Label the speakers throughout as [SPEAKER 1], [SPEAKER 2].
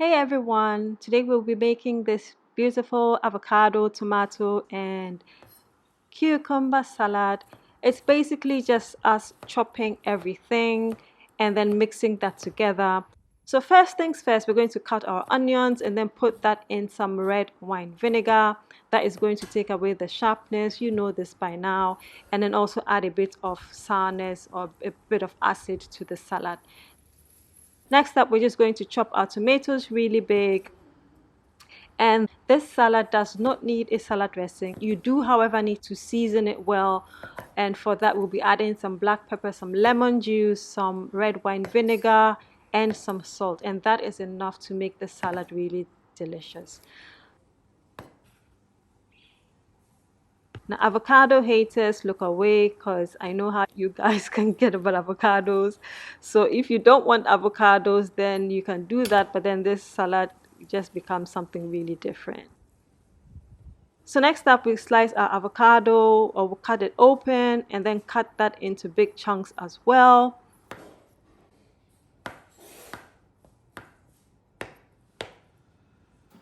[SPEAKER 1] Hey everyone, today we'll be making this beautiful avocado, tomato, and cucumber salad. It's basically just us chopping everything and then mixing that together. So first things first, we're going to cut our onions and then put that in some red wine vinegar. That is going to take away the sharpness, you know this by now, and then also add a bit of sourness or a bit of acid to the salad. Next up, we're just going to chop our tomatoes really big. And this salad does not need a salad dressing. You do, however, need to season it well. And for that, we'll be adding some black pepper, some lemon juice, some red wine vinegar, and some salt. And that is enough to make the salad really delicious. Now, avocado haters, look away because I know how you guys can get about avocados. So if you don't want avocados, then you can do that. But then this salad just becomes something really different. So next up, we slice our avocado, or we'll cut it open and then cut that into big chunks as well.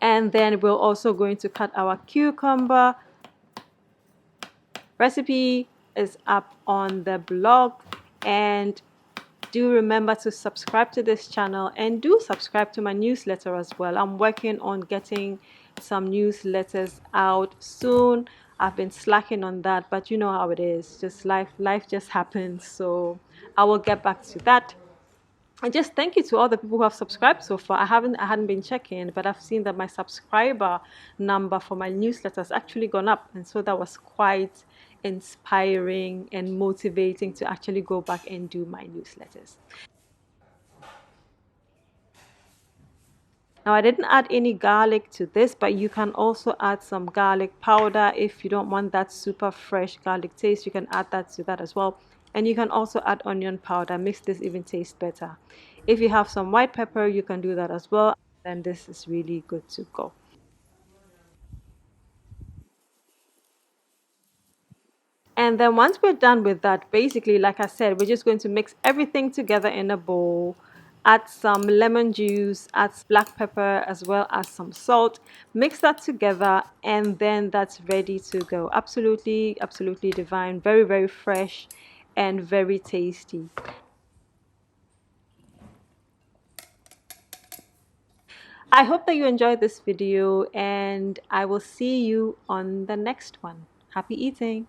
[SPEAKER 1] And then we're also going to cut our cucumber. Recipe is up on the blog, and do remember to subscribe to this channel and do subscribe to my newsletter as well. I'm working on getting some newsletters out soon. I've been slacking on that, but you know how it is, just life just happens. So I will get back to that. And just thank you to all the people who have subscribed so far. I hadn't been checking, but I've seen that my subscriber number for my newsletter has actually gone up, and so that was quite inspiring and motivating to actually go back and do my newsletters. Now, I didn't add any garlic to this, but you can also add some garlic powder. If you don't want that super fresh garlic taste, you can add that to that as well. And you can also add onion powder, makes this even taste better. If you have some white pepper, you can do that as well. Then this is really good to go. And then once we're done with that, basically, like I said, we're just going to mix everything together in a bowl, add some lemon juice, add black pepper as well as some salt, mix that together, and then that's ready to go. Absolutely, absolutely divine, very, very fresh and very tasty. I hope that you enjoyed this video, and I will see you on the next one. Happy eating!